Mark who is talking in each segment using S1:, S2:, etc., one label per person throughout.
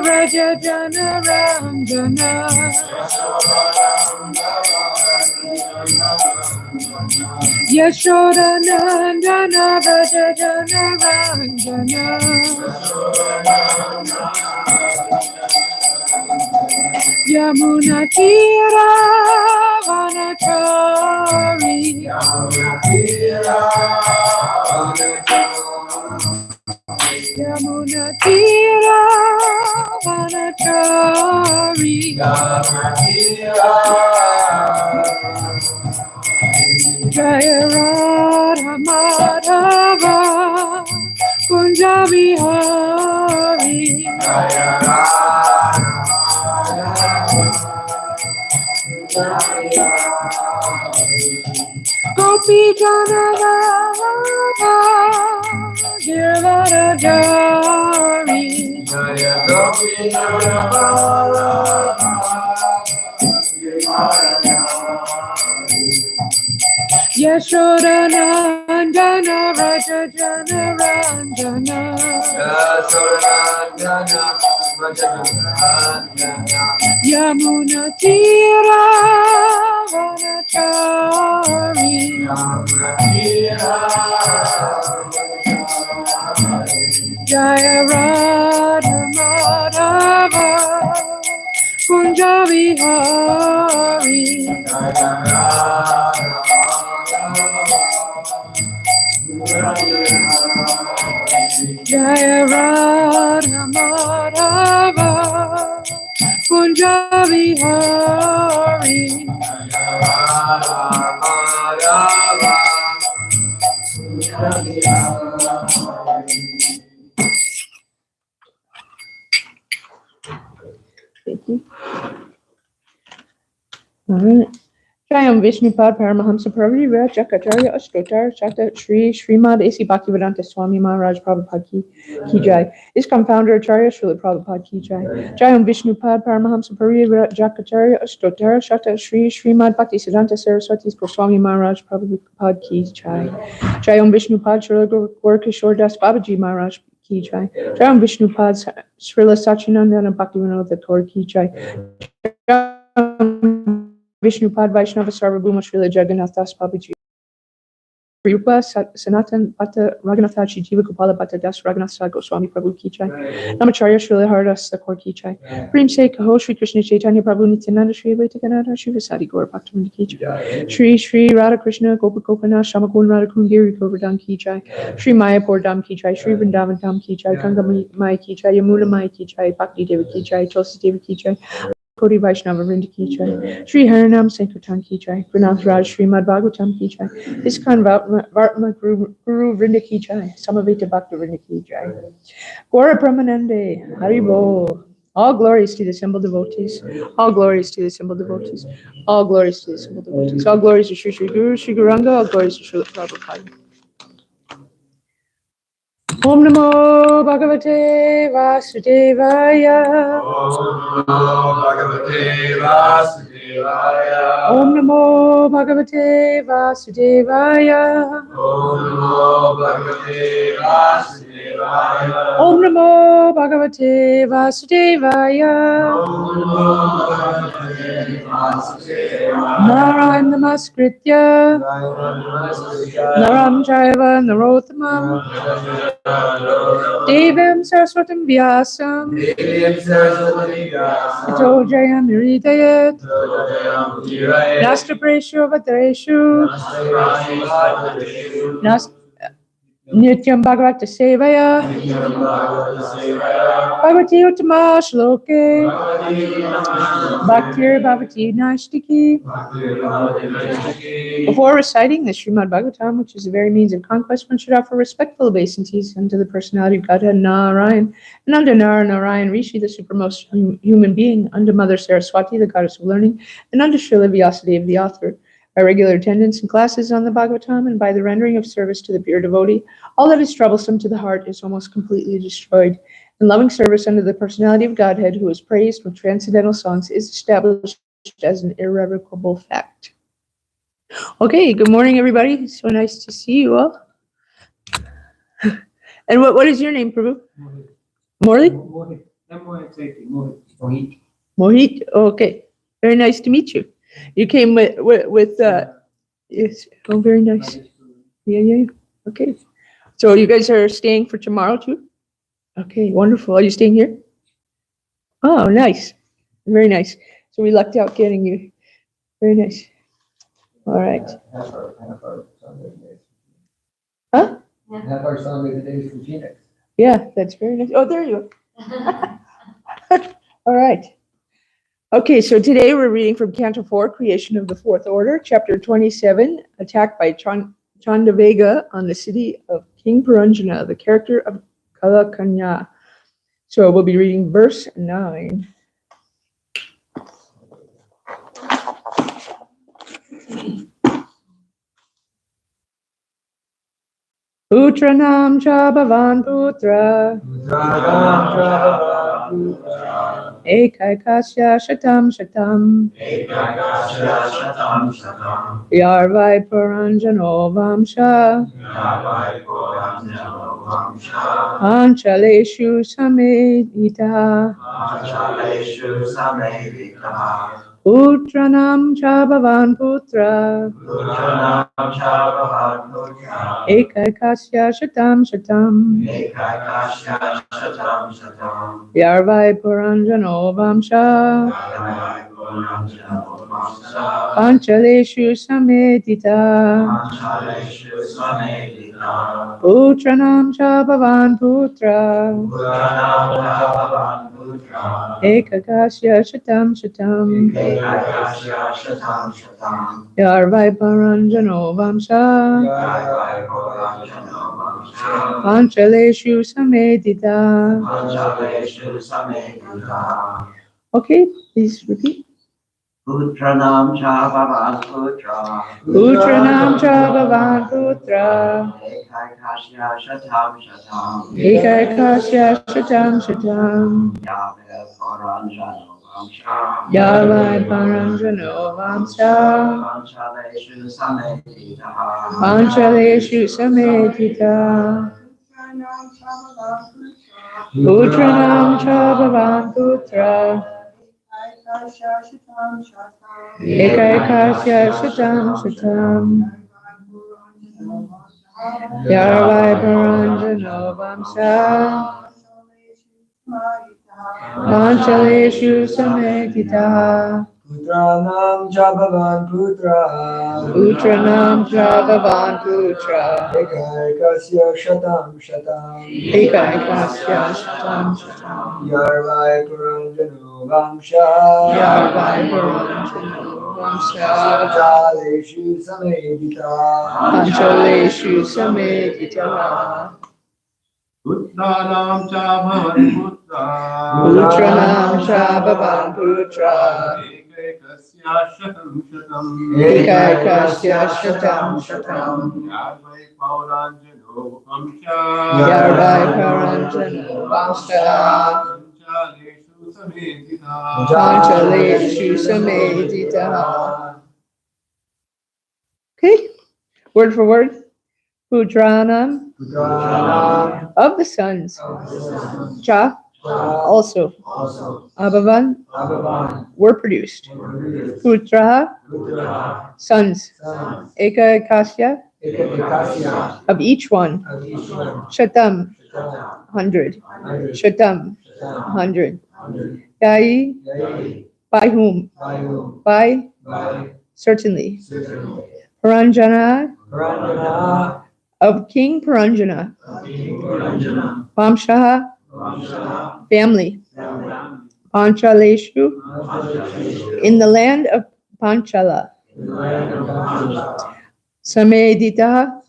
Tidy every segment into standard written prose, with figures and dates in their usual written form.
S1: Raja Jana Ranjana Yashoda Nandana Raja Jana Ranjana Yamuna Tira Vanachari Yamuna Tira Vanachari Jaya Radha Madhava Kunja Vihari Gopi Jana Radha Giravadari Yashoda Nandana Raja Jana Ranjana Yamuna Tira Vanachari Jaya Radha Madhava Kunja Vihari Jaya Radha Madhava Kunja Vihari Thank you. All right. Jayam Vishnupad Paramahamsa Prabhupada Jakacharya Ashtotar Shata Shri Srimad A.C. Bhaktivedanta Swami Maharaj Prabhupada ki Jai. ISKCON founder Acharya Srila Prabhupada ki Jai. Jayam Vishnupad Paramahamsa Prabhupada Jakacharya Ashtotar Shata Shri Srimad Bhaktisiddhanta Saraswati Swami Maharaj Prabhupada ki Jai. Jayam Vishnupad Srila Gaurkishore Das Babaji Maharaj ki Jai. Jayam Vishnupad Srila Sachinandana Bhaktivinoda Thakur ki Jai. Vishnupad Vaishnava Sarvabhuma Srila Jagannath Das Babaji Rupa Sanatan Bhatta Raghunathaji Jiva Gopala Bhatta Das Raghunath Goswami Prabhu ki Jai. Namacharya Srila Haridas Thakur ki Jai. Prem Se Kaho Shri Krishna Chaitanya Prabhu Nityananda Shri Advaita Gadadhar Shri Vasadi Gaur Bhaktivinoda ki Jai. Shri Radha Krishna Gopa Gopinath Shamakun Radhakun Giri Govardhan ki Jai. Shri Mayapur Dham ki Jai. Shri Vrindavan Dham ki Jai. Ganga Mai ki Jai. Yamuna Mai ki Jai. Bhakti Devi ki Jai. Tulsi Devi ki Jai. Koti Vaishnava Vrinda ki Jai. Shri Harinam Sankirtan ki Jai. Pranath Raj Srimad Bhagavatam ki Jai. ISKCON Vartma Guru Vrinda ki Jai. Samaveta Bhakta Vrinda ki Jai. Gaura Brahmanande Haribo. All glories to the simple devotees. All glories to the simple devotees. All glories to the simple devotees. All glories to Shri Shri Guru Shri Guranga. All glories to Srila Prabhupada. Om Namo Bhagavate Vasudevaya. Om Namo Bhagavate Vasudevaya. Om Namo Bhagavate Vasudevaya. Om Namo Bhagavate Vasudevaya. Om Namo Bhagavate Vasudevaya. Narayan Namaskritya. Naram Jaiva Narottamam. Devam Saraswatam Vyasam Ato Jayam Hridayat Nastapreshu Vatareshu Nityam Bhagavata Sevaya Bhagavati Uttama Shloke Bhaktir Bhavati Nashtiki. Before reciting the Srimad Bhagavatam, which is the very means of conquest, one should offer respectful obeisances unto the personality of Godhead Narayan, and unto Narayan Rishi, the supermost human being, unto Mother Saraswati, the goddess of learning, and unto Srila Vyasadeva, the author. By regular attendance in classes on the Bhagavatam, and by the rendering of service to the pure devotee, all that is troublesome to the heart is almost completely destroyed. And loving service unto the personality of Godhead, who is praised with transcendental songs, is established as an irrevocable fact. Okay, good morning, everybody. So nice to see you all. And what is your name, Prabhu? Morley?
S2: Mohit.
S1: Mohit. Okay. Very nice to meet you. You came with yes. Oh, very nice. Yeah. Okay. So you guys are staying for tomorrow too? Okay, wonderful. Are you staying here? Oh, nice. Very nice. So we lucked out getting you. Very nice. All right.
S2: Half our Sunday days.
S1: Huh?
S2: Half our Sunday days from Phoenix.
S1: Yeah, that's very nice. Oh, there you are. All right. Okay, so today we're reading from Canto 4, Creation of the Fourth Order, Chapter 27, Attack by Chandavega on the city of King Puranjana, the character of Kalakanya. So we'll be reading verse 9. Putranam cha bhavan putra ekaikasya shatam yarvai puranjano vamsha anchaleshu samedita Putranam cha bhavan putra ekaikasya shatam yarvai puranjano vamsha panchaleshu samedita Putranam cha bhavan putra ekakasya shatam yarvai puranjano vamsha panchaleshu samedita. Okay, please repeat.
S3: Putranam cha bhavan putra.
S1: Putranam cha bhavan putra.
S3: Ekaikasya shatam.
S1: Ekaikasya shatam.
S3: Yave
S1: Yavai
S3: paranjano vamsha.
S1: paranjano vamsa.
S3: Panchaleshu samedita.
S1: Panchaleshu samedita. Putranam cha bhavan putra. Ekaikasya shatam. Yavai paranjano vamsa. Panchaleshu samedita.
S2: Putranam cha bhavan putra.
S1: Putranam cha bhavan putra.
S2: Ekaikasya shatam.
S1: Ekaikasya shatam.
S2: Yarvai puranjano vamsha.
S1: Yarvai paranjano vamsa.
S2: Panchaleshu samedita.
S1: Panchaleshu samedita.
S4: Putranam cha bhavan putra.
S1: Putranam cha bhavan putra.
S4: Ekaikasya shatam.
S1: Ekaikasya shatam.
S4: Yarvai pauranjano vamsha.
S1: Yarvai paranjano vamsa.
S4: Panchaleshu samedita.
S1: Panchaleshu samedita. Okay, word for word. Putranam,
S2: Putranam
S1: of the sons. Cha, also. Abhavan, were produced. Putra, sons. Ekaikasya, of each one. Shatam, 100. Shatam, 100. Yai, by whom? By, certainly. Puranjana, of King Puranjana. Vamshaha, family. Panchaleshu, in the land of Panchala. Samedita,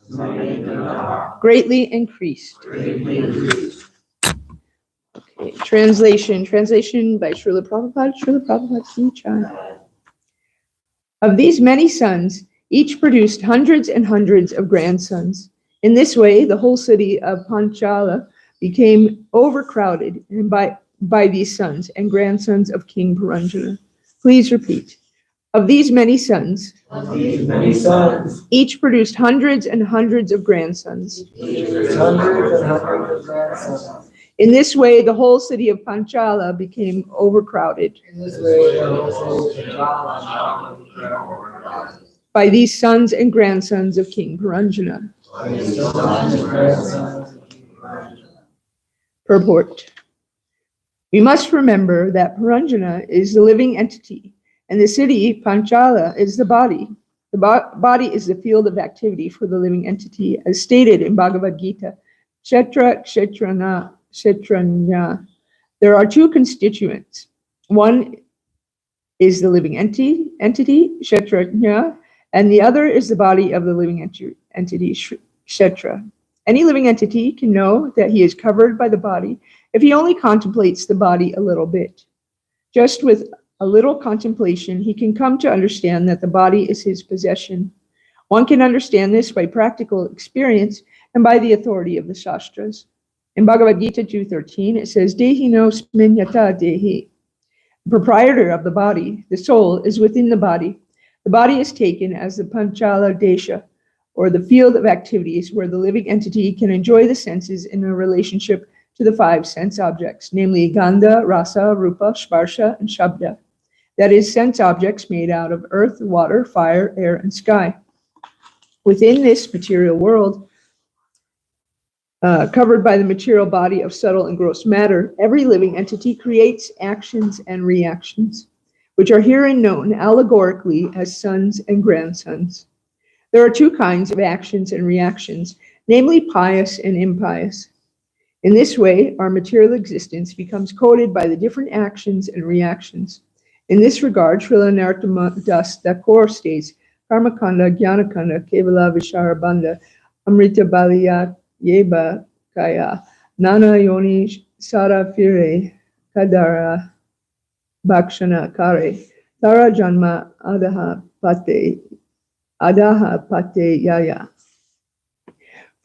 S1: greatly increased. Okay, translation by Srila Prabhupada Ki Jai. Of these many sons, each produced hundreds and hundreds of grandsons. In this way, the whole city of Panchala became overcrowded and by these sons and grandsons of King Puranjana. Please repeat. Of these many sons, each produced hundreds and hundreds of grandsons. In this way, the whole city of Panchala became overcrowded
S2: In this way, the whole city of Panchala became overcrowded.
S1: by these sons and grandsons of King Puranjana. Purport. We must remember that Puranjana is the living entity, and the city, Panchala, is the body. The body is the field of activity for the living entity, as stated in Bhagavad Gita. Kshetra, kshetrana, kshetranya. There are two constituents. One is the living entity, kshetranya, and the other is the body of the living entity, kshetra. Any living entity can know that he is covered by the body if he only contemplates the body a little bit. Just with a little contemplation, he can come to understand that the body is his possession. One can understand this by practical experience and by the authority of the Shastras. In Bhagavad Gita 2.13, it says, Dehi no sminyata dehi. The proprietor of the body, the soul, is within the body. The body is taken as the Panchala Desha, or the field of activities where the living entity can enjoy the senses in a relationship to the five sense objects, namely Gandha, Rasa, Rupa, Sparsha, and Shabda. That is, sense objects made out of earth, water, fire, air, and sky. Within this material world, covered by the material body of subtle and gross matter, every living entity creates actions and reactions, which are herein known allegorically as sons and grandsons. There are two kinds of actions and reactions, namely pious and impious. In this way, our material existence becomes coded by the different actions and reactions. In this regard, Srila Narottama Das Thakur states, Karmakanda, Jnanakanda, Kevala Visharabandha, Amrita Baliya Yeba Kaya, Nana Yoni Sarafire, Kadara Bhakshana Kare, Tara Janma Adaha Pate Yaya.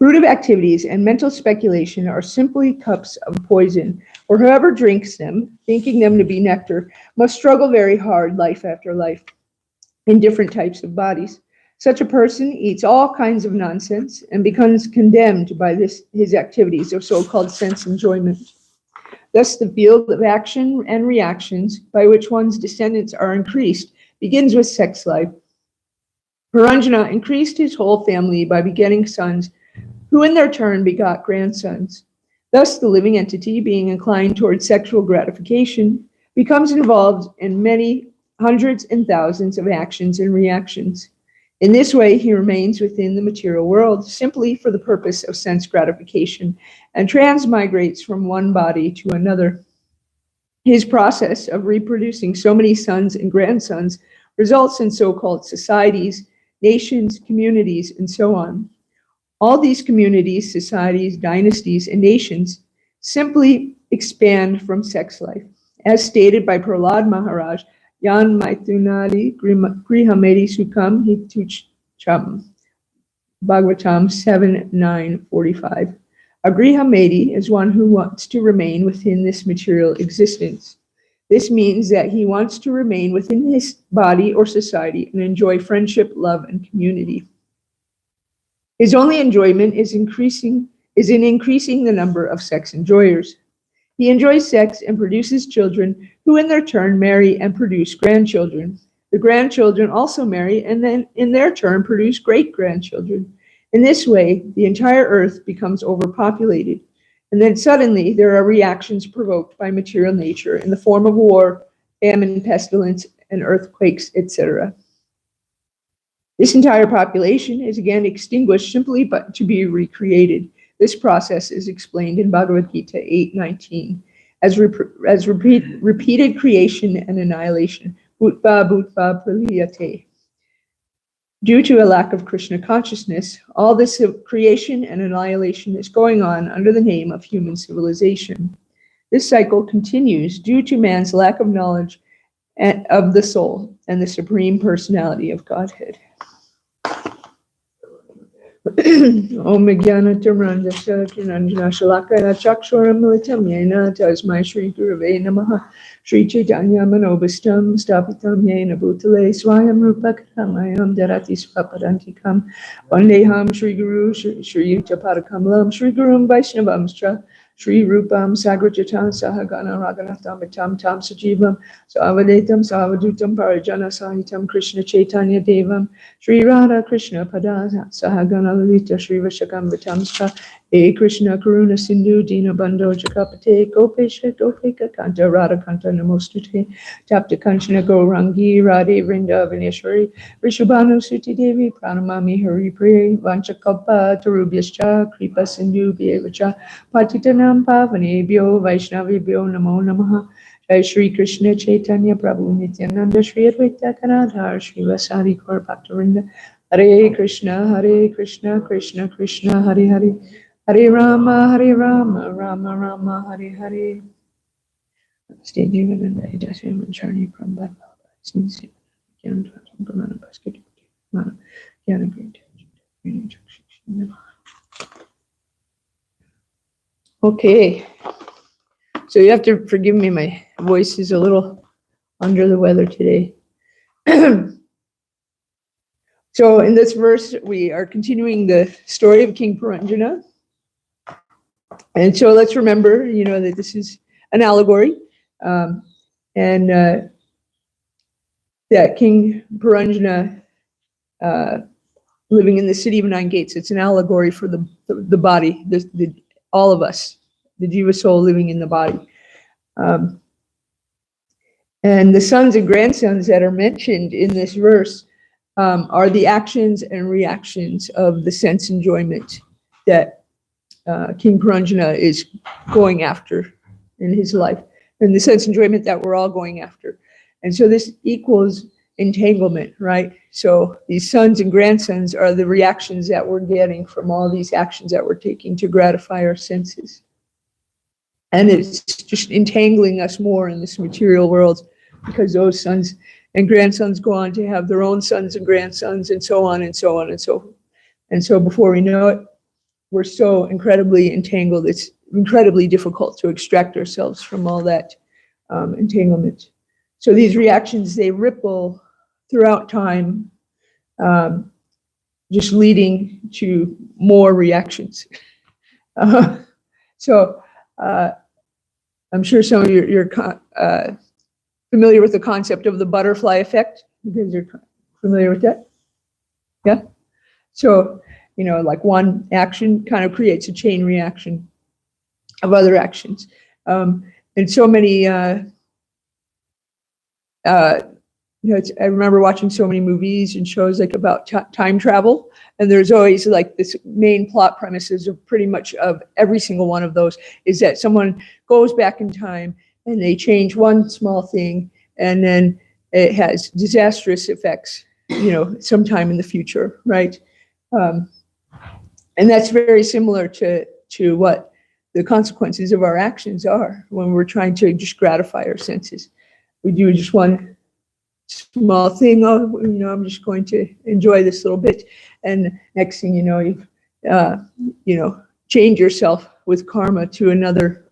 S1: Fruitive activities and mental speculation are simply cups of poison, for whoever drinks them, thinking them to be nectar, must struggle very hard life after life in different types of bodies. Such a person eats all kinds of nonsense and becomes condemned by his activities of so-called sense enjoyment. Thus, the field of action and reactions by which one's descendants are increased begins with sex life. Puranjana increased his whole family by begetting sons, who in their turn begot grandsons. Thus, the living entity, being inclined towards sexual gratification, becomes involved in many hundreds and thousands of actions and reactions. In this way, he remains within the material world simply for the purpose of sense gratification and transmigrates from one body to another. His process of reproducing so many sons and grandsons results in so-called societies, nations, communities, and so on. All these communities, societies, dynasties, and nations simply expand from sex life. As stated by Prahlad Maharaj, Yan Maithunadi Grihamedi Sukam Hitucham, Bhagavatam 7:9-45. A Grihamedi is one who wants to remain within this material existence. This means that he wants to remain within his body or society and enjoy friendship, love, and community. His only enjoyment is in increasing the number of sex enjoyers. He enjoys sex and produces children who in their turn marry and produce grandchildren. The grandchildren also marry and then in their turn produce great-grandchildren. In this way, the entire earth becomes overpopulated. And then suddenly there are reactions provoked by material nature in the form of war, famine, pestilence, and earthquakes, etc. This entire population is again extinguished simply but to be recreated. This process is explained in Bhagavad Gita 8:19 as repeated creation and annihilation. Bhutva bhutva praliyate. Due to a lack of Krishna consciousness, all this creation and annihilation is going on under the name of human civilization. This cycle continues due to man's lack of knowledge of the soul and the Supreme Personality of Godhead. Om Jnana Timrandasya Tinanjana Shalakaya Chakshuram Militam Yena Tasmai Shri Gurave Namaha Shri Chaitanya Manobhistam Stapitam Yena Bhutale Swayam Rupa Karamayam Darati Swapadantikam Vandeham Shri Guru Shri Yuta Parakamalam Shri Gurum Vaishnavamstra Shri Rupam Sagrajatam Sahagana Raghunatham Vitam Tam Sajivam Savadetam Savadutam Parajana Sahitam Krishna Chaitanya Devam Shri Radha Krishna Pada Sahagana Lalita Shri Vishakam Vitam Sa E Krishna Karuna Sindhu Dina Bando Jakapate Gopesha Gopeka Kanta Radha Kanta Namostute Tapta Kanchana Gourangi Radhe Vrinda Vineshwari Vishubhanu Suti Devi Pranamami Hari Priya Vanchakalpa Tarubhyascha Kripa Sindhu Bhyevacha Patitanam Pavanebhyo Vaishnavibhyo Namo Namaha Jai Shri Krishna Chaitanya Prabhu Nityananda Shri Advaita Kanadhar Shri Vasari Gaur Bhaktavinda Hare Krishna Krishna Krishna Hare Hare Hare Rama Rama Rama Hare Hare Stay Jivananda Dasi Manchari Prabhu Sinsi Gyan Pramana Basket Mana Gyana Great. Okay, so you have to forgive me, my voice is a little under the weather today. So in this verse, we are continuing the story of King Puranjana. And so let's remember, that this is an allegory, and that King Puranjana, living in the city of nine gates, it's an allegory for the body, all of us, the jiva soul living in the body. And the sons and grandsons that are mentioned in this verse are the actions and reactions of the sense enjoyment that King Puranjana is going after in his life, and the sense enjoyment that we're all going after. And so this equals entanglement, right? So these sons and grandsons are the reactions that we're getting from all these actions that we're taking to gratify our senses. And it's just entangling us more in this material world, because those sons and grandsons go on to have their own sons and grandsons, and so on and so on and so forth. And so before we know it, we're so incredibly entangled, it's incredibly difficult to extract ourselves from all that entanglement. So these reactions, they ripple throughout time, just leading to more reactions. So I'm sure some of you you're familiar with the concept of the butterfly effect. You guys are familiar with that? Yeah? So, like one action kind of creates a chain reaction of other actions. And so many, I remember watching so many movies and shows like about time travel, and there's always like this main plot premises of pretty much of every single one of those is that someone goes back in time and they change one small thing, and then it has disastrous effects, sometime in the future, right? And that's very similar to what the consequences of our actions are when we're trying to just gratify our senses. We do just one small thing, I'm just going to enjoy this little bit, and next thing you know, you've change yourself with karma to another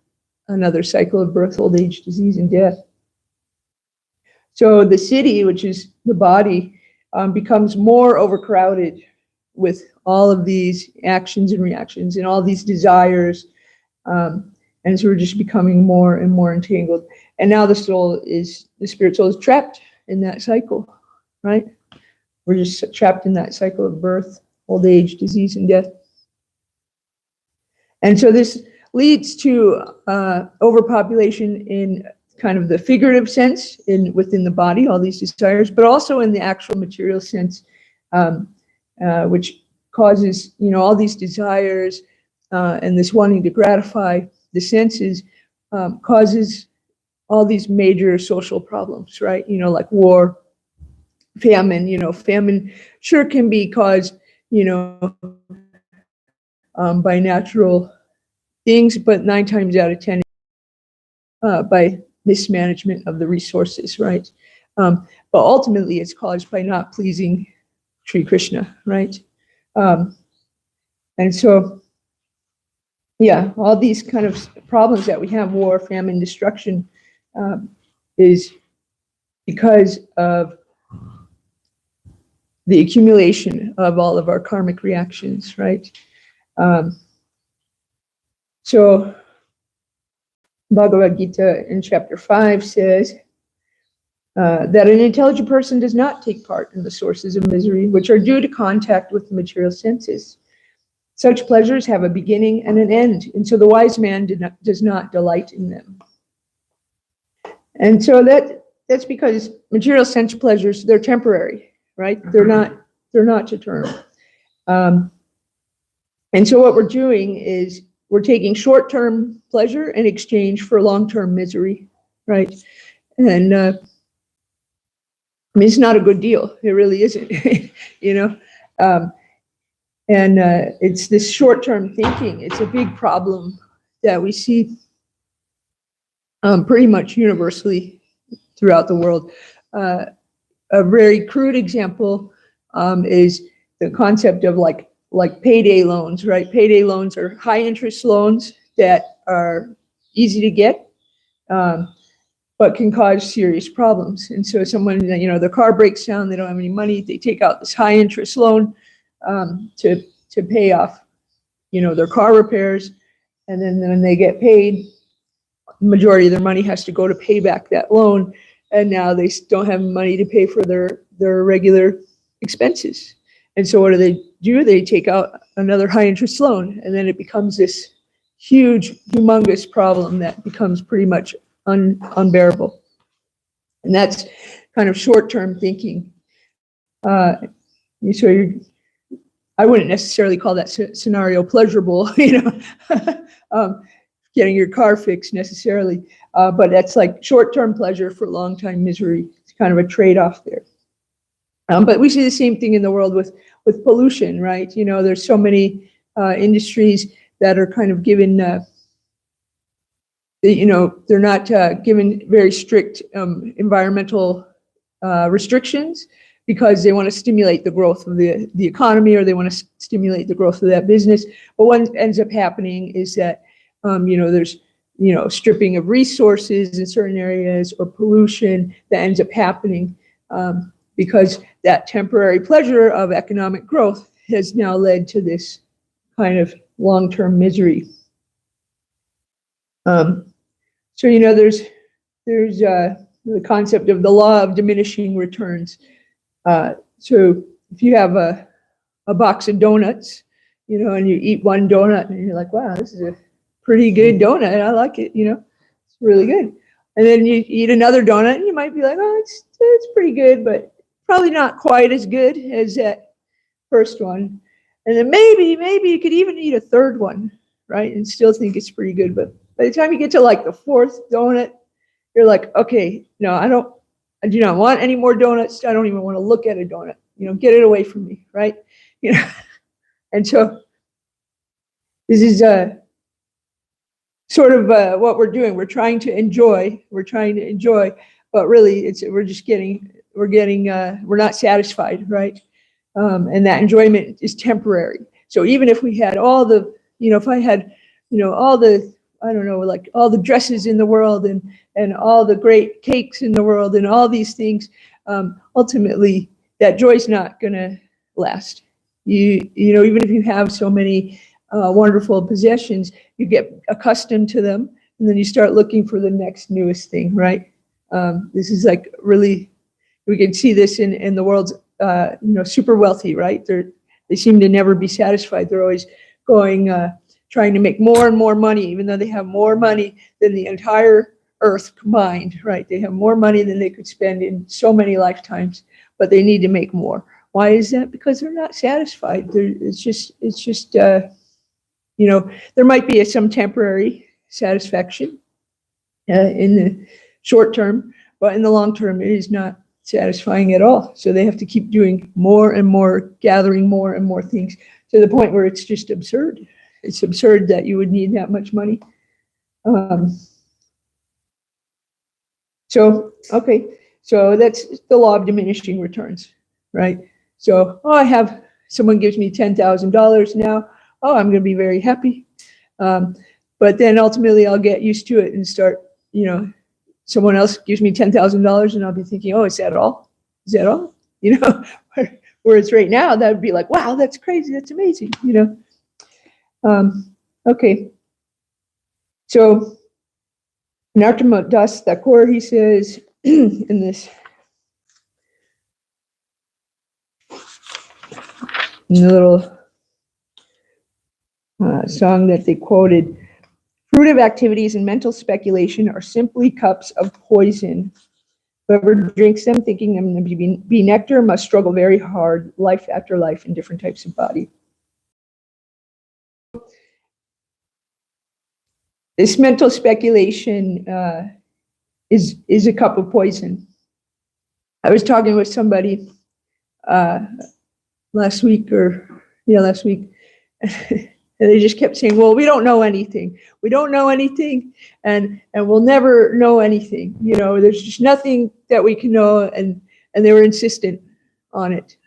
S1: cycle of birth, old age, disease, and death. So the city, which is the body, becomes more overcrowded with all of these actions and reactions and all these desires, and so we're just becoming more and more entangled. And now the spirit soul is trapped in that cycle, right? We're just trapped in that cycle of birth, old age, disease, and death. And so this leads to overpopulation in kind of the figurative sense within the body, all these desires, but also in the actual material sense, which causes, all these desires and this wanting to gratify the senses causes all these major social problems, right? Like war, famine. Famine sure can be caused, by natural things, but 9 times out of 10 by mismanagement of the resources, right? But ultimately, it's caused by not pleasing Sri Krishna, right? And so, yeah, all these kind of problems that we have, war, famine, destruction, is because of the accumulation of all of our karmic reactions, right? So Bhagavad Gita in chapter 5 says that an intelligent person does not take part in the sources of misery, which are due to contact with the material senses. Such pleasures have a beginning and an end, and so the wise man does not delight in them. And so that's because material sense pleasures, they're temporary, right? They're not eternal. And so what we're doing is we're taking short-term pleasure in exchange for long-term misery, right? And I mean, it's not a good deal. It really isn't, you know? It's this short-term thinking. It's a big problem that we see pretty much universally throughout the world. A very crude example is the concept of like payday loans, right? Payday loans are high interest loans that are easy to get, but can cause serious problems. And so someone, you know, their car breaks down, they don't have any money, they take out this high interest loan to pay off, you know, their car repairs. And then when they get paid, the majority of their money has to go to pay back that loan. And now they don't have money to pay for their regular expenses. And so what do? They take out another high interest loan, and then it becomes this huge, humongous problem that becomes pretty much unbearable. And that's kind of short-term thinking. I wouldn't necessarily call that scenario pleasurable, you know, getting your car fixed necessarily, but that's like short-term pleasure for long-time misery. It's kind of a trade-off there. But we see the same thing in the world with pollution, right? You know, there's so many industries that are kind of given, you know, they're not given very strict environmental restrictions because they want to stimulate the growth of the economy, or they want to stimulate the growth of that business. But what ends up happening is that, you know, there's, you know, stripping of resources in certain areas, or pollution that ends up happening because that temporary pleasure of economic growth has now led to this kind of long-term misery. So, you know, there's the concept of the law of diminishing returns. So if you have a box of donuts, you know, and you eat one donut and you're like, wow, this is a pretty good donut. I like it, you know, it's really good. And then you eat another donut and you might be like, oh, it's pretty good, but probably not quite as good as that first one. And then maybe you could even eat a third one, right? And still think it's pretty good. But by the time you get to like the fourth donut, you're like, okay, no, I do not want any more donuts. I don't even want to look at a donut. You know, get it away from me, right? You know, and so this is sort of what we're doing. We're trying to enjoy, but really we're not satisfied, right? And that enjoyment is temporary. So even if we had all the, you know, if I had, you know, all the, I don't know, like all the dresses in the world and all the great cakes in the world and all these things, ultimately that joy's not gonna last. You know, even if you have so many wonderful possessions, you get accustomed to them, and then you start looking for the next newest thing, right? This is like really, we can see this in the world's, you know, super wealthy, right? They seem to never be satisfied. They're always going, trying to make more and more money, even though they have more money than the entire earth combined, right? They have more money than they could spend in so many lifetimes, but they need to make more. Why is that? Because they're not satisfied. It's just, you know, there might be some temporary satisfaction in the short term, but in the long term, it is not satisfying at all. So they have to keep doing more and more, gathering more and more things, to the point where it's just absurd. It's absurd that you would need that much money. So that's the law of diminishing returns, right? So, I have, someone gives me $10,000 now. Oh, I'm going to be very happy. But then ultimately I'll get used to it and start, you know, someone else gives me $10,000 and I'll be thinking, oh, is that all? Is that all? You know, whereas right now that would be like, wow, that's crazy. That's amazing. You know? Okay. So Nartama Das Thakur, he says in this little song that they quoted, fruitive activities and mental speculation are simply cups of poison. Whoever drinks them thinking them to be nectar must struggle very hard, life after life, in different types of body. This mental speculation is a cup of poison. I was talking with somebody last week, and they just kept saying, well, we don't know anything. We don't know anything, and we'll never know anything. You know, there's just nothing that we can know, and they were insistent on it.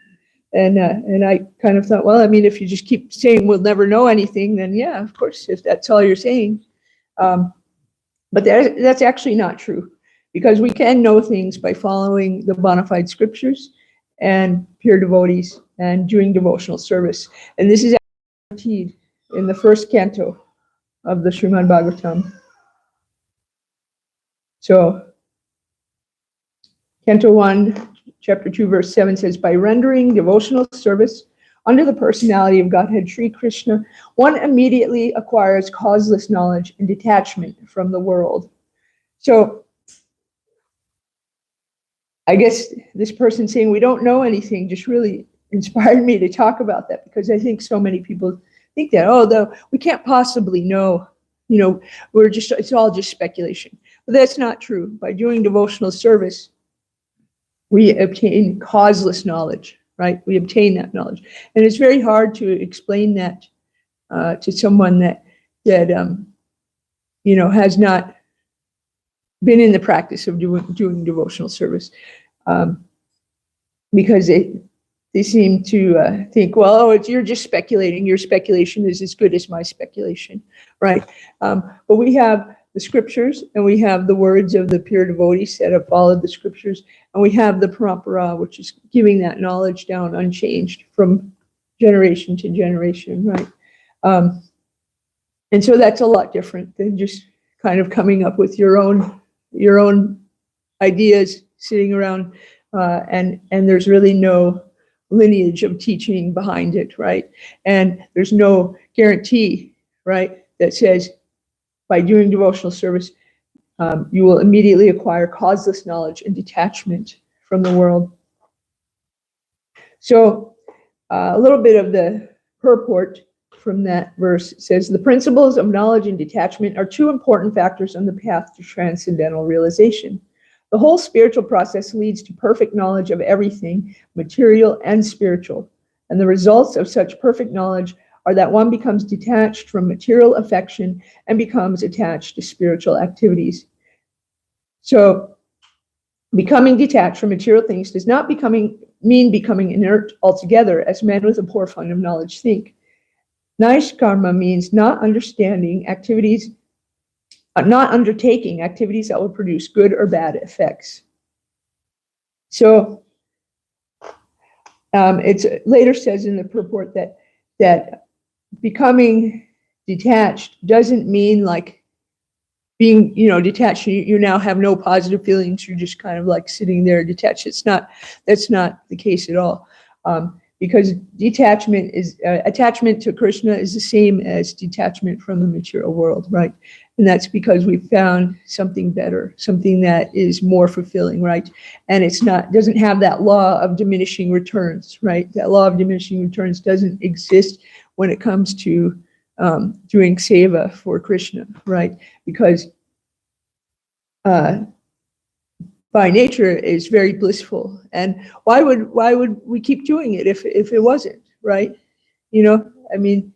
S1: And I kind of thought, well, I mean, if you just keep saying we'll never know anything, then yeah, of course, if that's all you're saying. But that's actually not true, because we can know things by following the bona fide scriptures and pure devotees and doing devotional service. And this is guaranteed in the first canto of the Srimad Bhagavatam. So, Canto 1, Chapter 2, Verse 7 says, by rendering devotional service under the personality of Godhead Sri Krishna, one immediately acquires causeless knowledge and detachment from the world. So, I guess this person saying we don't know anything just really inspired me to talk about that, because I think so many people think that, oh, we can't possibly know, you know, it's all just speculation. But that's not true. By doing devotional service, we obtain causeless knowledge, right? We obtain that knowledge. And it's very hard to explain that to someone that you know, has not been in the practice of doing devotional service, because they seem to think, well, you're just speculating. Your speculation is as good as my speculation, right? But we have the scriptures, and we have the words of the pure devotees that have followed the scriptures, and we have the parampara, which is giving that knowledge down unchanged from generation to generation, right? And so that's a lot different than just kind of coming up with your own ideas sitting around, and there's really no lineage of teaching behind it, right? And there's no guarantee, right, that says by doing devotional service, you will immediately acquire causeless knowledge and detachment from the world. So a little bit of the purport from that verse says, the principles of knowledge and detachment are two important factors on the path to transcendental realization. The whole spiritual process leads to perfect knowledge of everything, material and spiritual. And the results of such perfect knowledge are that one becomes detached from material affection and becomes attached to spiritual activities. So, becoming detached from material things does not mean becoming inert altogether, as men with a poor fund of knowledge think. Naishkarma means not undertaking activities that will produce good or bad effects. So, it later says in the purport that becoming detached doesn't mean like being, detached. You now have no positive feelings. You're just kind of like sitting there detached. That's not the case at all. Because attachment to Krishna is the same as detachment from the material world, right? And that's because we found something better, something that is more fulfilling, right? And doesn't have that law of diminishing returns, right? That law of diminishing returns doesn't exist when it comes to doing seva for Krishna, right? Because by nature is very blissful, and why would we keep doing it if it wasn't, right? I mean,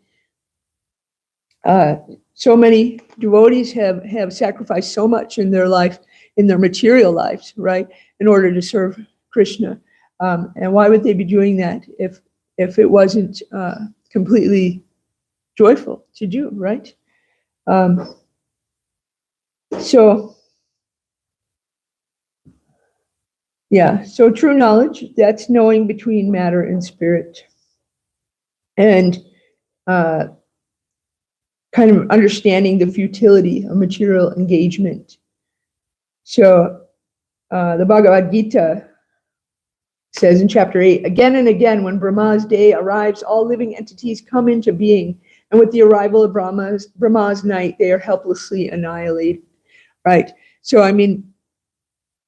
S1: so many devotees have sacrificed so much in their life, in their material lives, right, in order to serve Krishna, and why would they be doing that if it wasn't completely joyful to do, right? So true knowledge, that's knowing between matter and spirit, and kind of understanding the futility of material engagement, So the Bhagavad Gita says in chapter 8, again and again, when Brahma's day arrives, all living entities come into being. And with the arrival of Brahma's night, they are helplessly annihilated. Right? So, I mean,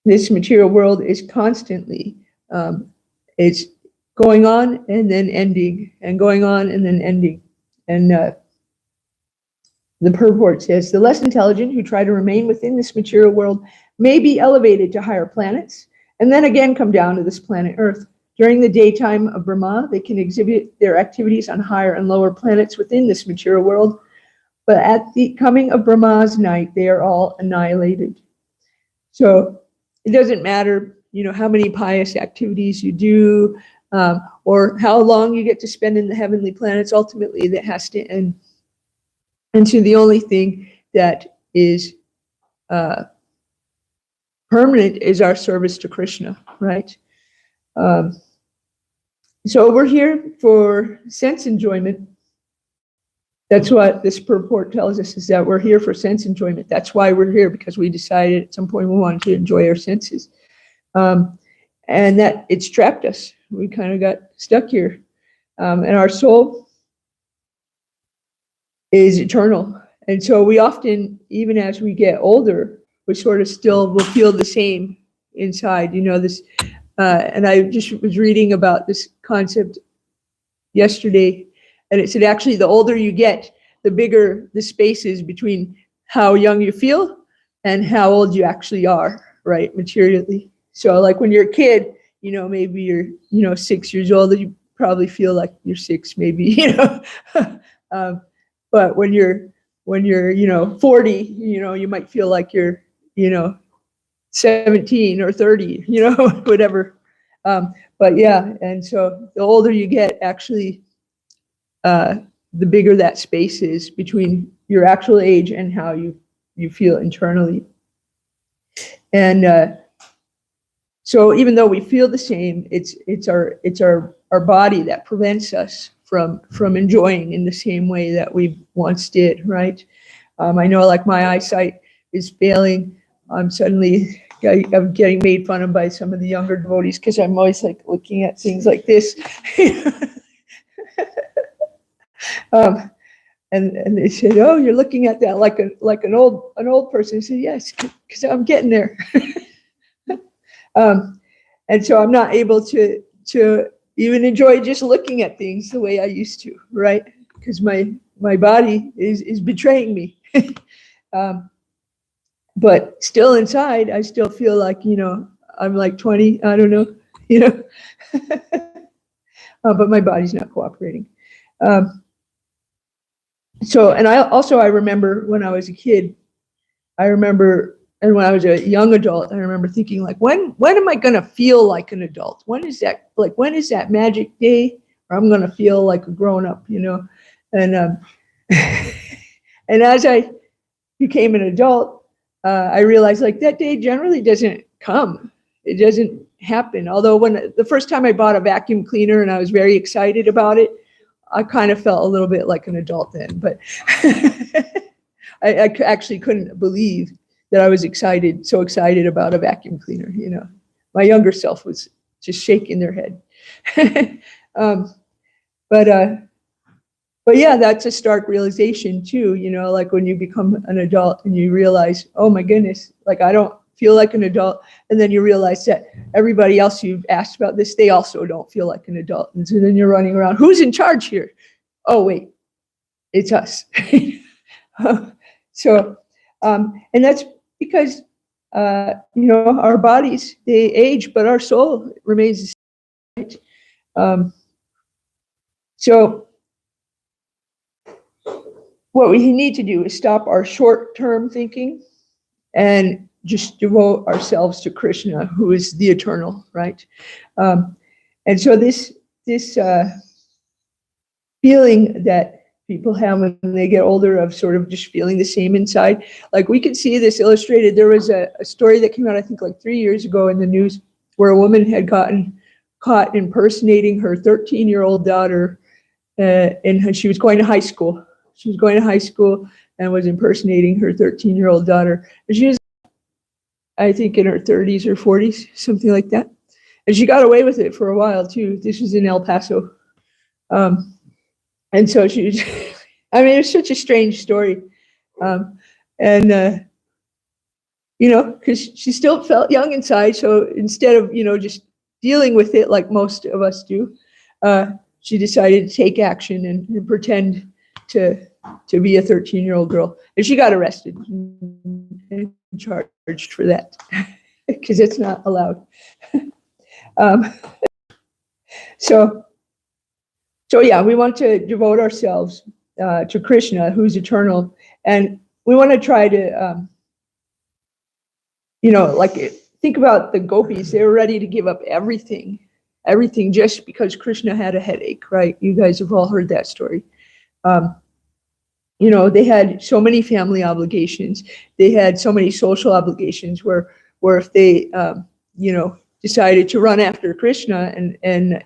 S1: this material world is constantly, it's going on and then ending, and going on and then ending. And the purport says, the less intelligent who try to remain within this material world may be elevated to higher planets, and then again come down to this planet Earth. During the daytime of Brahma, they can exhibit their activities on higher and lower planets within this material world, but at the coming of Brahma's night, they are all annihilated. So it doesn't matter, how many pious activities you do, or how long you get to spend in the heavenly planets. Ultimately, that has to end. And so the only thing that is permanent is our service to Krishna, right? So we're here for sense enjoyment. That's what this purport tells us, is that we're here for sense enjoyment. That's why we're here, because we decided at some point we wanted to enjoy our senses. And that it's trapped us. We kind of got stuck here. And our soul is eternal. And so we often, even as we get older, we sort of still will feel the same inside, this. And I just was reading about this concept yesterday, and it said actually the older you get, the bigger the space is between how young you feel and how old you actually are, right, materially. So like when you're a kid, maybe you're 6 years old, you probably feel like you're 6, maybe, but when you're 40, you might feel like you're 17 or 30, whatever. But yeah, and so the older you get, actually, the bigger that space is between your actual age and how you feel internally. And so even though we feel the same, it's our body that prevents us from enjoying in the same way that we once did, right? I know, like, my eyesight is failing. I'm getting made fun of by some of the younger devotees because I'm always like looking at things like this. And they said, "Oh, you're looking at that like an old person." I said, "Yes, because I'm getting there." And so I'm not able to even enjoy just looking at things the way I used to, right? Because my body is betraying me. But still inside, I still feel like, I'm like 20, I don't know, but my body's not cooperating. So, and I remember when I was a kid, and when I was a young adult, I remember thinking, like, when am I going to feel like an adult? When is that magic day where I'm going to feel like a grown up, And, and as I became an adult, I realized, like, that day generally doesn't come. It doesn't happen. Although when the first time I bought a vacuum cleaner and I was very excited about it, I kind of felt a little bit like an adult then. But I actually couldn't believe that I was so excited about a vacuum cleaner. My younger self was just shaking their head. But yeah, that's a stark realization too, like when you become an adult and you realize, oh my goodness, like, I don't feel like an adult. And then you realize that everybody else you've asked about this, they also don't feel like an adult. And so then you're running around, who's in charge here? Oh, wait, it's us. So, and that's because, our bodies, they age, but our soul remains the same. So, what we need to do is stop our short-term thinking and just devote ourselves to Krishna, who is the eternal, right? And so this feeling that people have when they get older of sort of just feeling the same inside, like, we could see this illustrated. There was a story that came out, I think, like 3 years ago in the news, where a woman had gotten caught impersonating her 13-year-old daughter, and she was going to high school. She was going to high school and was impersonating her 13-year-old daughter. And she was I think in her 30s or 40s, something like that. And she got away with it for a while too. This was in El Paso. And so she was, I mean, it was such a strange story. Because she still felt young inside. So instead of, just dealing with it like most of us do, she decided to take action and pretend to be a 13-year-old girl. And she got arrested and charged for that because it's not allowed. So yeah, we want to devote ourselves to Krishna, who's eternal. And we want to try to, think about the gopis. They were ready to give up everything just because Krishna had a headache, right? You guys have all heard that story. They had so many family obligations. They had so many social obligations where if they, decided to run after Krishna and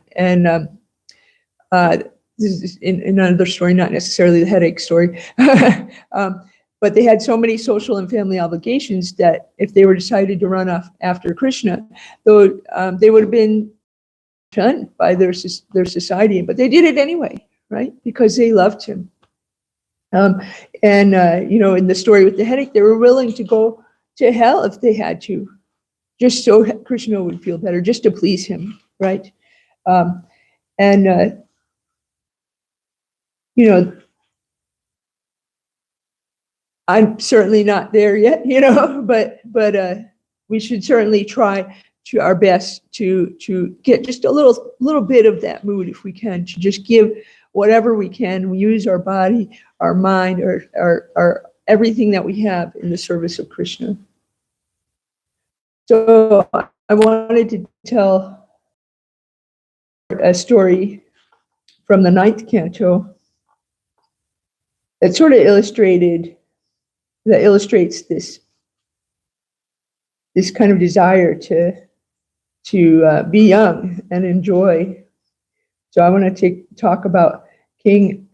S1: this is in another story, not necessarily the headache story, but they had so many social and family obligations that if they were decided to run off after Krishna, though they would have been shunned by their society, but they did it anyway, right? Because they loved him. In the story with the headache, they were willing to go to hell if they had to, just so Krishna would feel better, just to please him, right? I'm certainly not there yet, but we should certainly try to our best to get just a little bit of that mood if we can, to just give whatever we can. We use our body, our mind, our everything that we have in the service of Krishna. So I wanted to tell a story from the 9th canto that sort of illustrates this kind of desire to be young and enjoy. So I want to talk about King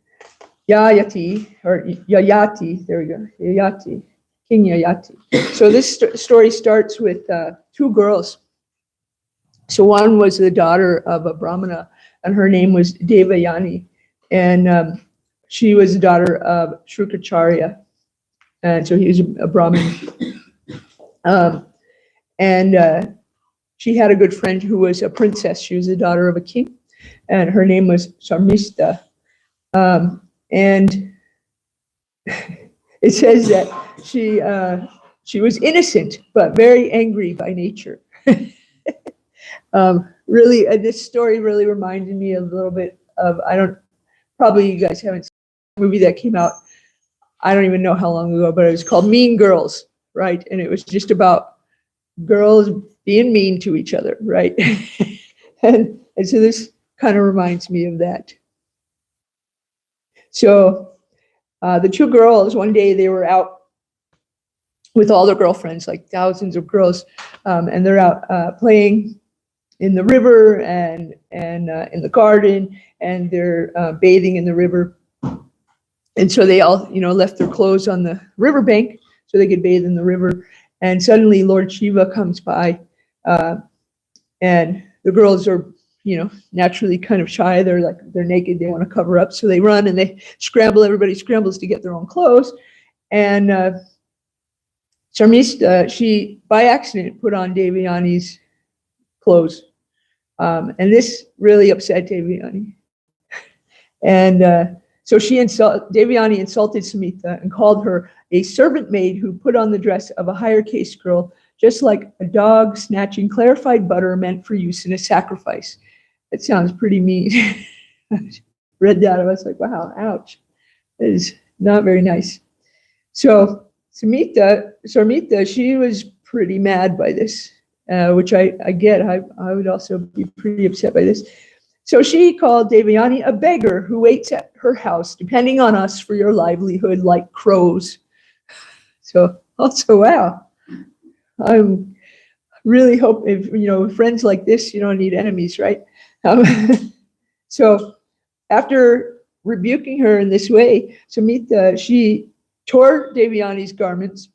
S1: Yayati, or Yayati. There we go, Yayati, King Yayati. So this story starts with 2 girls. So one was the daughter of a Brahmana, and her name was Devayani, and she was the daughter of Shrukacharya, and so he was a Brahmin. She had a good friend who was a princess. She was the daughter of a king, and her name was Sarmista. And it says that she was innocent but very angry by nature. Really, this story really reminded me a little bit of, probably you guys haven't seen a movie that came out, I don't even know how long ago, but it was called Mean Girls, right? And it was just about girls being mean to each other, right? and so this kind of reminds me of that. So the 2 girls, one day they were out with all their girlfriends, like thousands of girls, and they're out playing in the river and in the garden, and they're bathing in the river. And so they all, left their clothes on the riverbank so they could bathe in the river. And suddenly Lord Shiva comes by, and the girls are, naturally kind of shy. They're naked. They want to cover up. So they run and they scramble. Everybody scrambles to get their own clothes. And Sarmista, she, by accident, put on Devayani's clothes. And this really upset Devayani. And so Devayani insulted Samita and called her a servant maid who put on the dress of a higher caste girl, just like a dog snatching clarified butter meant for use in a sacrifice. It sounds pretty mean. I read that, I was like, wow, ouch. It is not very nice. So Sarmita, she was pretty mad by this, which I get. I would also be pretty upset by this. So she called Devayani a beggar who waits at her house, depending on us for your livelihood like crows. So also, wow, I'm really hope if, with friends like this, you don't need enemies, right? So after rebuking her in this way, Samita, she tore Devayani's garments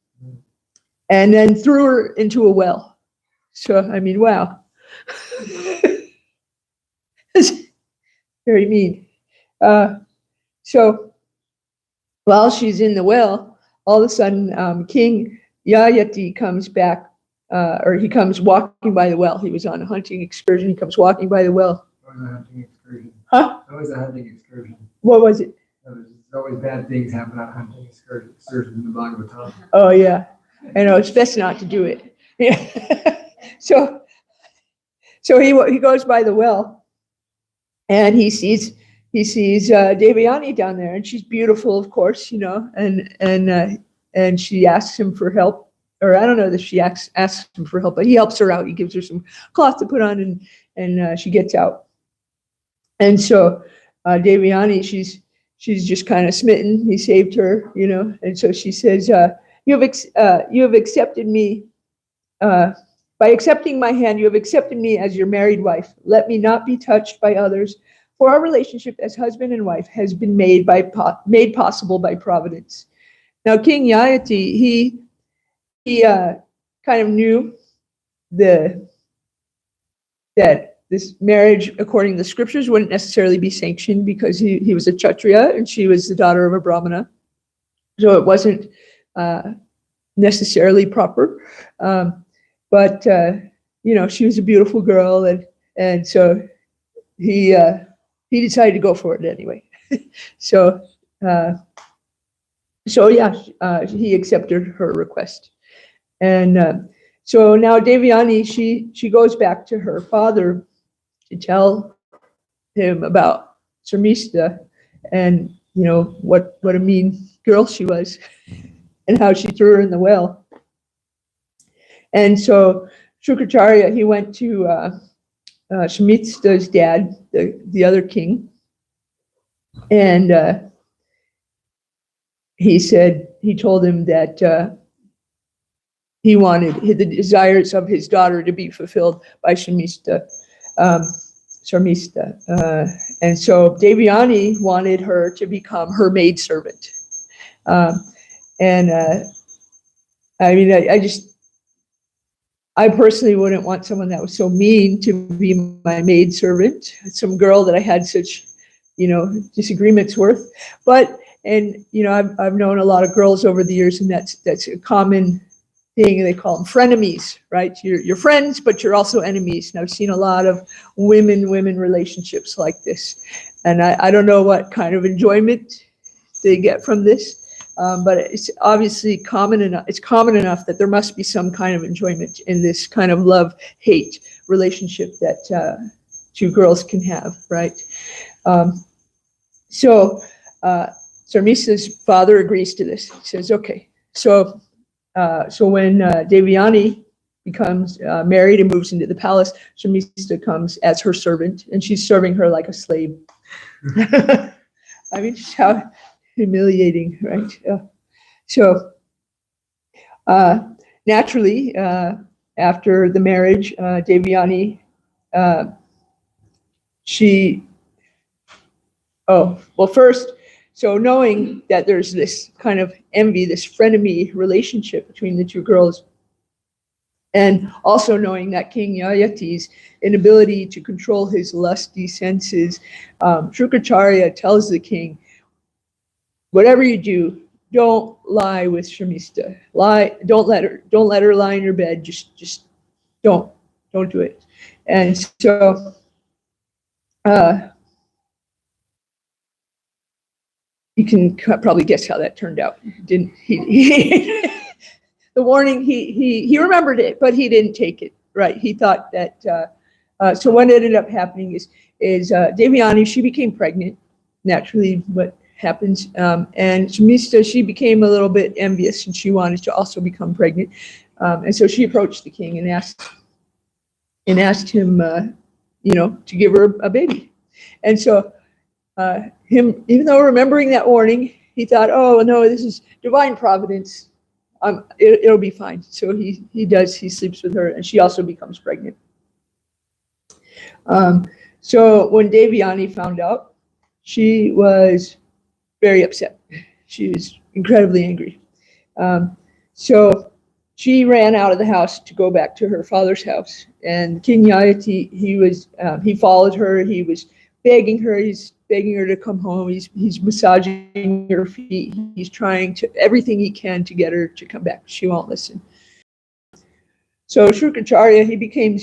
S1: and then threw her into a well. So, I mean, wow. It's very mean. So while she's in the well, all of a sudden, King Yayati comes back, or he comes walking by the well. He was on a hunting excursion. He comes walking by the well.
S2: That was a hunting excursion.
S1: Huh?
S2: That was a hunting excursion.
S1: What was it?
S2: There's always bad things happen on hunting excursions in the Bhagavatam.
S1: Oh, yeah. I know, it's best not to do it. Yeah. So he goes by the well, and he sees Devyani down there, and she's beautiful, of course, you know, and she asks him for help, or I don't know that she asks him for help, but he helps her out. He gives her some cloth to put on, and she gets out. And so Devyani, she's just kind of smitten. He saved her, you know, and so she says, "You have accepted me. By accepting my hand, you have accepted me as your married wife. Let me not be touched by others, for our relationship as husband and wife has been made possible by providence." Now, King Yayati, he kind of knew that this marriage, according to the scriptures, wouldn't necessarily be sanctioned because he was a Kshatriya and she was the daughter of a Brahmana. So it wasn't necessarily proper. But you know, she was a beautiful girl, and so he decided to go for it anyway. So yeah, he accepted her request, and so now Devyani, she goes back to her father to tell him about Sarmista, and you know what a mean girl she was, and how she threw her in the well. And so Shukracharya, he went to Sharmista's dad, the other king, and he told him that he wanted the desires of his daughter to be fulfilled by Sarmista. And so Devyani wanted her to become her maidservant. I mean, I personally wouldn't want someone that was so mean to be my maidservant, some girl that I had such, you know, disagreements with. And you know, I've known a lot of girls over the years, and that's a common thing. They call them frenemies, right? You're friends, but you're also enemies. And I've seen a lot of women relationships like this. And I don't know what kind of enjoyment they get from this. But it's obviously common enough. It's common enough that there must be some kind of enjoyment in this kind of love-hate relationship that two girls can have, right? So Sarmista's father agrees to this. He says, "Okay." So when Devyani becomes married and moves into the palace, Sarmista comes as her servant, and she's serving her like a slave. I mean, just how humiliating, right? So naturally, after the marriage, Devyani, first, so knowing that there's this kind of envy, this frenemy relationship between the two girls, and also knowing that King Yayati's inability to control his lusty senses, Shukracharya tells the king, whatever you do, don't lie with Sharmista. Don't let her lie in your bed. Just don't do it. And so you can probably guess how that turned out. Didn't he? The warning, he remembered it, but he didn't take it. Right? He thought that. So what ended up happening is Devyani, she became pregnant. Naturally, what happens, and Sharmista, she became a little bit envious, and she wanted to also become pregnant, and so she approached the king and asked him, you know, to give her a baby. And so him, even though remembering that warning, he thought, oh no, this is divine providence. It'll be fine. So he sleeps with her, and she also becomes pregnant. So when Devyani found out, she was very upset. She was incredibly angry. So she ran out of the house to go back to her father's house. And King Yayati, he followed her. He was begging her. He's begging her to come home. He's massaging her feet. He's trying to everything he can to get her to come back. She won't listen. So Shukracharya, he became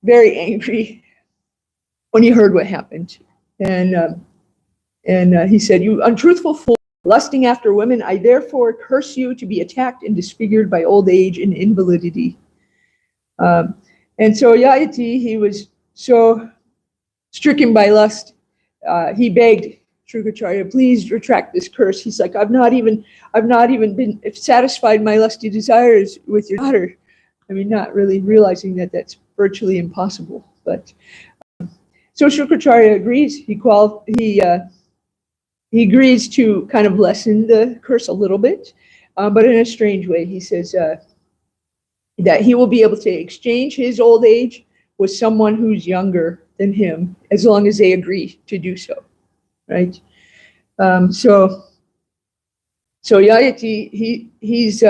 S1: very angry when he heard what happened. And he said, "You untruthful fool, lusting after women, I therefore curse you to be attacked and disfigured by old age and invalidity." And so Yayati, he was so stricken by lust, he begged Shukracharya, "Please retract this curse." He's like, I've not even been satisfied my lusty desires with your daughter. I mean, not really realizing that that's virtually impossible. But so Shukracharya agrees. He agrees to kind of lessen the curse a little bit, but in a strange way. He says that he will be able to exchange his old age with someone who's younger than him, as long as they agree to do so, right? So Yayati, he's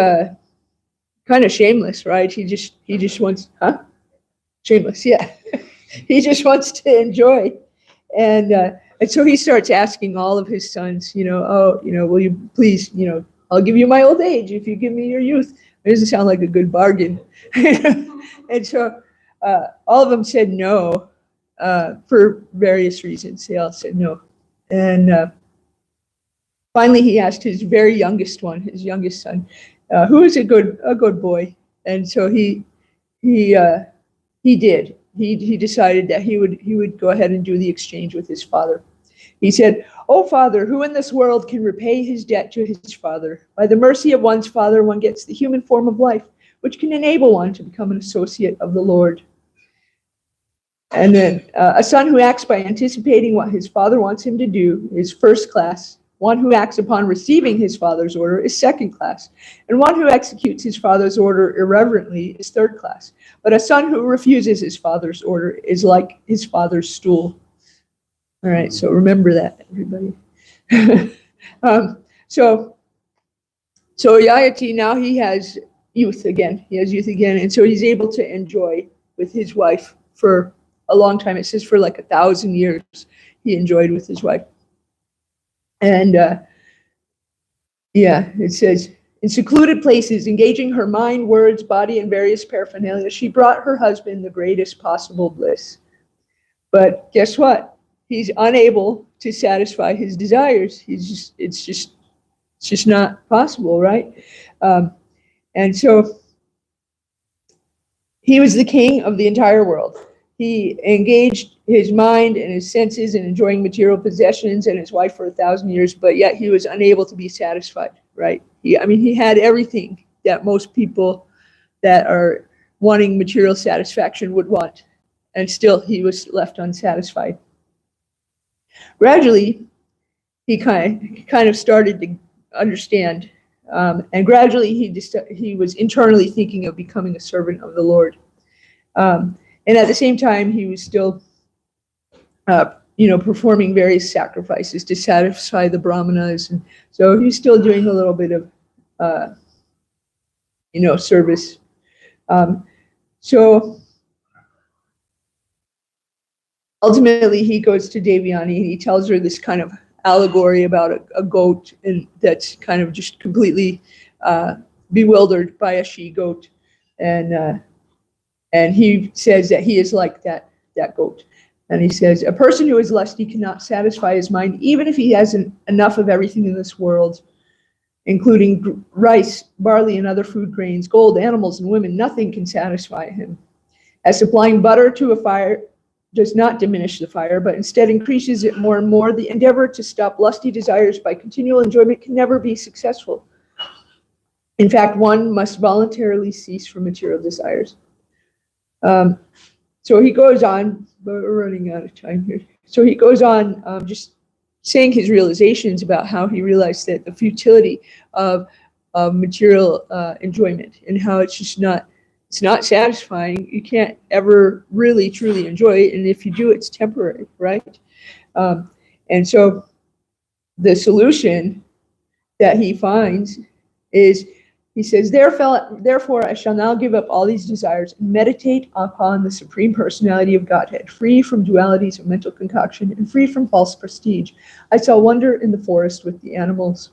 S1: kind of shameless, right? He just wants, shameless, yeah. He just wants to enjoy, and so he starts asking all of his sons, will you please, I'll give you my old age if you give me your youth. It doesn't sound like a good bargain. And so all of them said no, for various reasons. They all said no. And finally he asked his very youngest one, his youngest son, who is a good boy. And so he did. He decided that he would go ahead and do the exchange with his father. He said, "Oh, father, who in this world can repay his debt to his father? By the mercy of one's father, one gets the human form of life, which can enable one to become an associate of the Lord. And then a son who acts by anticipating what his father wants him to do is first class. One who acts upon receiving his father's order is second class. And one who executes his father's order irreverently is third class. But a son who refuses his father's order is like his father's stool." All right, so remember that, everybody. So Yayati, now he has youth again. And so he's able to enjoy with his wife for a long time. It says for like 1,000 years he enjoyed with his wife. And it says, in secluded places, engaging her mind, words, body, and various paraphernalia, she brought her husband the greatest possible bliss. But guess what? He's unable to satisfy his desires. It's just not possible, right? And so he was the king of the entire world. He engaged his mind and his senses in enjoying material possessions and his wife for 1,000 years, but yet he was unable to be satisfied, right? He had everything that most people that are wanting material satisfaction would want, and still he was left unsatisfied. Gradually, he kind of started to understand, and gradually he was internally thinking of becoming a servant of the Lord. And at the same time, he was still, performing various sacrifices to satisfy the brahmanas, and so he's still doing a little bit of, service. So ultimately, he goes to Devyani and he tells her this kind of allegory about a goat, and that's kind of just completely bewildered by a she-goat, and he says that he is like that goat. And he says, a person who is lusty cannot satisfy his mind, even if he has enough of everything in this world, including rice, barley, and other food grains, gold, animals, and women. Nothing can satisfy him. As supplying butter to a fire does not diminish the fire, but instead increases it more and more, the endeavor to stop lusty desires by continual enjoyment can never be successful. In fact, one must voluntarily cease from material desires. So he goes on, but we're running out of time here. So he goes on just saying his realizations about how he realized that the futility of material enjoyment, and how it's not satisfying. You can't ever really truly enjoy it, and if you do, it's temporary, right? And so the solution that he finds is He says, therefore, I shall now give up all these desires and meditate upon the Supreme Personality of Godhead, free from dualities of mental concoction and free from false prestige. I shall wander in the forest with the animals.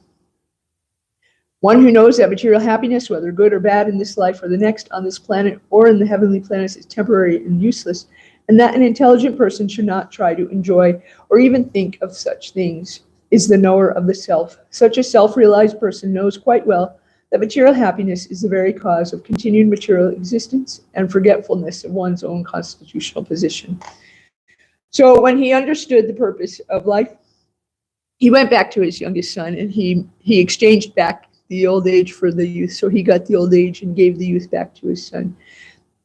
S1: One who knows that material happiness, whether good or bad in this life or the next, on this planet or in the heavenly planets, is temporary and useless, and that an intelligent person should not try to enjoy or even think of such things, is the knower of the self. Such a self-realized person knows quite well that material happiness is the very cause of continued material existence and forgetfulness of one's own constitutional position. So when he understood the purpose of life, he went back to his youngest son, and he exchanged back the old age for the youth. So he got the old age and gave the youth back to his son.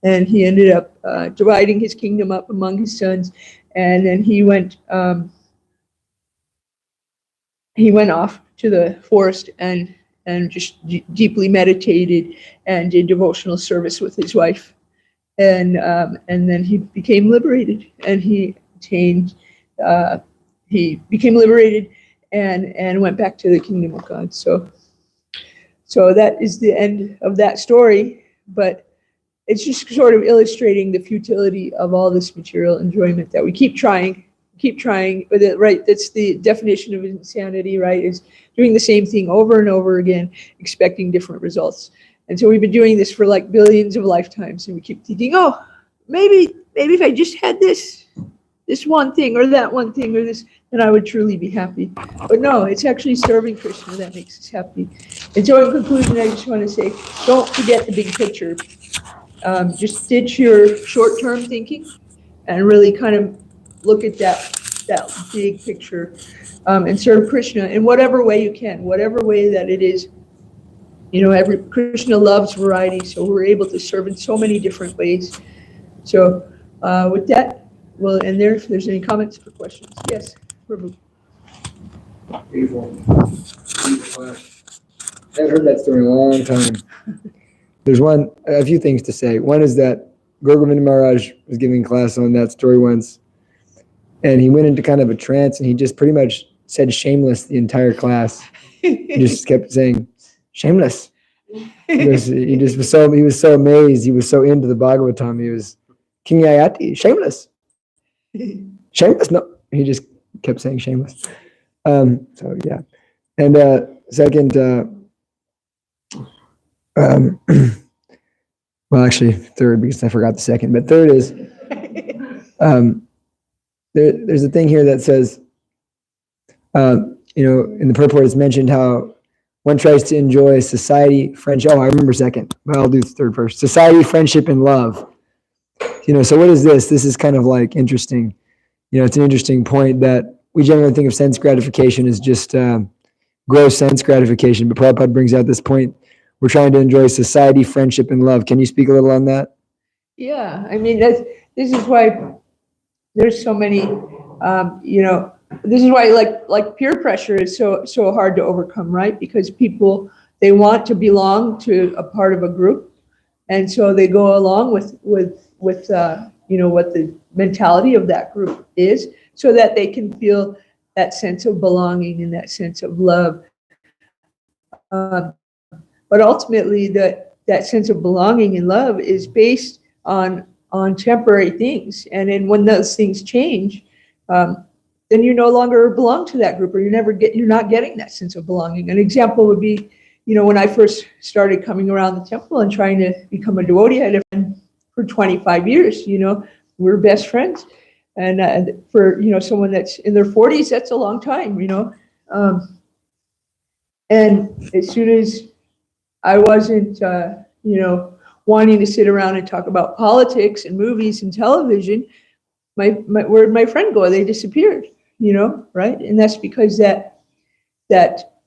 S1: And he ended up dividing his kingdom up among his sons. And then he went off to the forest and just deeply meditated and did devotional service with his wife. And then he became liberated, and he became liberated and went back to the kingdom of God. So that is the end of that story, but it's just sort of illustrating the futility of all this material enjoyment that we keep trying, but right, that's the definition of insanity, right, is doing the same thing over and over again, expecting different results. And so we've been doing this for like billions of lifetimes, and we keep thinking, oh, maybe if I just had this one thing or that one thing or this, then I would truly be happy. But no, it's actually serving Krishna that makes us happy. And so in conclusion, I just want to say, don't forget the big picture. Just ditch your short-term thinking and really kind of look at that big picture, and serve Krishna in whatever way you can, whatever way that it is. You know, Krishna loves variety, so we're able to serve in so many different ways. So with that, we'll end there. If there's any comments or questions. Yes, Prabhu.
S2: Beautiful. Beautiful class. I haven't heard that story in a long time. There's a few things to say. One is that Govinda Maharaj was giving class on that story once, and he went into kind of a trance, and he just pretty much said shameless the entire class. He just kept saying, shameless. He was so amazed. He was so into the Bhagavatam. He was King Ayati, shameless. Shameless. No, he just kept saying shameless. So yeah. And second, well, actually third, because I forgot the second, but third is, there's a thing here that says, in the purport it's mentioned how one tries to enjoy society, friendship. Oh, I remember second, but I'll do third first. Society, friendship, and love. So what is this? This is kind of like interesting. It's an interesting point that we generally think of sense gratification as just gross sense gratification, but Prabhupada brings out this point. We're trying to enjoy society, friendship, and love. Can you speak a little on that?
S1: Yeah, I mean, this is why there's so many, this is why like peer pressure is so hard to overcome, right? Because people, they want to belong to a part of a group, and so they go along with what the mentality of that group is, so that they can feel that sense of belonging and that sense of love. But ultimately, that sense of belonging and love is based on temporary things, and then when those things change, then you no longer belong to that group, or you're not getting that sense of belonging. An example would be, when I first started coming around the temple and trying to become a devotee, I had a friend for 25 years. We're best friends, and for someone that's in their 40s, that's a long time. And as soon as I wasn't, wanting to sit around and talk about politics and movies and television, where'd my friend go? They disappeared, right? And that's because that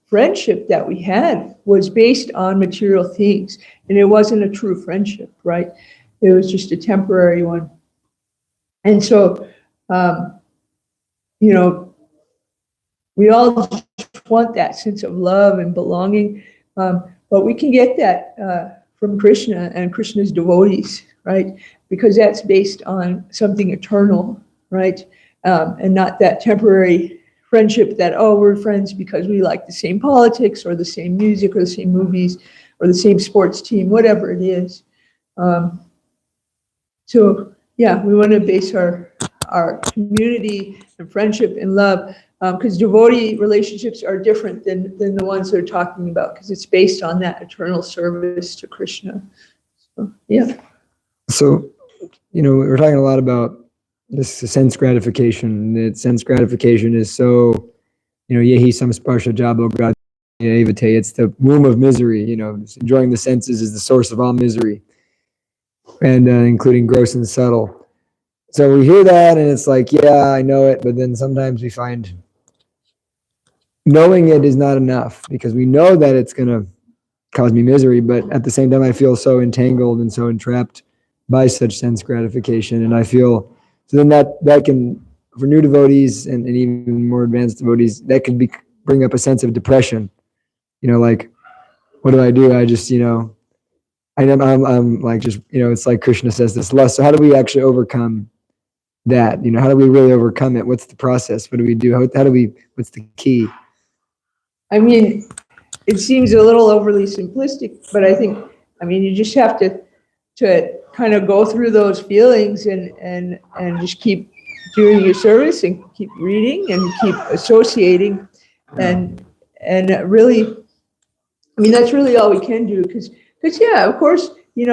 S1: friendship that we had was based on material things, and it wasn't a true friendship, right? It was just a temporary one. And so, we all just want that sense of love and belonging, but we can get that from Krishna and Krishna's devotees, right? Because that's based on something eternal, right? And not that temporary friendship that, we're friends because we like the same politics or the same music or the same movies. or the same sports team, whatever it is. So yeah, we want to base our community and friendship and love, because devotee relationships are different than the ones they're talking about, because it's based on that eternal service to Krishna. So, yeah.
S2: So, we're talking a lot about this sense gratification. That sense gratification is so, yehi samsparsha jabo grad evate. It's the womb of misery. Enjoying the senses is the source of all misery, and including gross and subtle. So we hear that, and it's like, yeah, I know it, but then sometimes we find knowing it is not enough, because we know that it's going to cause me misery, but at the same time, I feel so entangled and so entrapped by such sense gratification, and I feel, so then that can, for new devotees and even more advanced devotees, that can bring up a sense of depression. Like, what do? I just, I'm like, just, it's like Krishna says, this lust. So how do we actually overcome that? How do we really overcome it? What's the process? What do we do? How do we, what's the key?
S1: I mean, it seems a little overly simplistic, but I think, you just have to kind of go through those feelings and just keep doing your service and keep reading and keep associating, and really, that's really all we can do, because yeah, of course,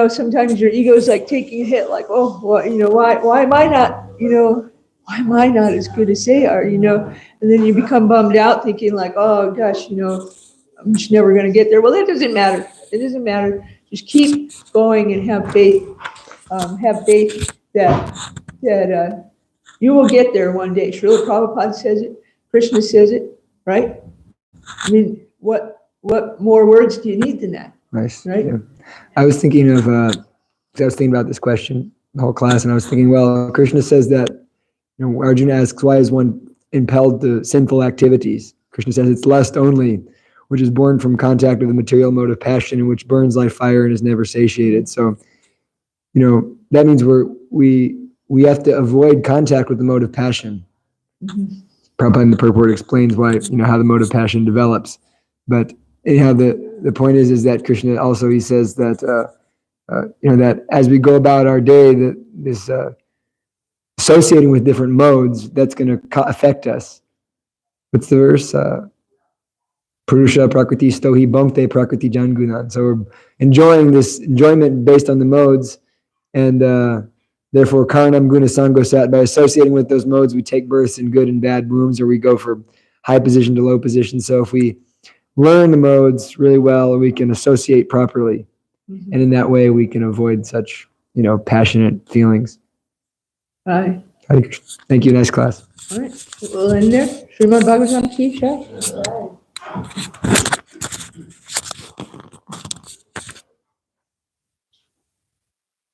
S1: sometimes your ego is like taking a hit, like, oh, well, why am I not, why am I not as good as they are, and then you become bummed out thinking like, oh gosh, I'm just never going to get there. Well, that doesn't matter. It doesn't matter. Just keep going and have faith. Have faith that you will get there one day. Srila Prabhupada says it. Krishna says it, right? What more words do you need than that?
S2: Nice.
S1: Right?
S2: Yeah. I was thinking about this question the whole class, and I was thinking, well, Krishna says that, Arjuna asks, why is one impelled to sinful activities? Krishna says it's lust only, which is born from contact with the material mode of passion, and which burns like fire and is never satiated. So, that means we have to avoid contact with the mode of passion.
S1: Mm-hmm.
S2: Prabhupada in the purport explains why, how the mode of passion develops. But anyhow, the point is that Krishna also, he says that, that as we go about our day, that this associating with different modes, that's going to affect us. What's the verse? Purusha prakriti stohi bhankte prakriti jangunan. So we're enjoying this enjoyment based on the modes, and therefore karanam guna sangosat. By associating with those modes, we take births in good and bad wombs, or we go from high position to low position. So if we learn the modes really well, we can associate properly, and in that way we can avoid such passionate feelings.
S1: Right.
S2: Thank you. Nice class.
S1: All right. We'll end there. Srimad Bhagavatam ki jai.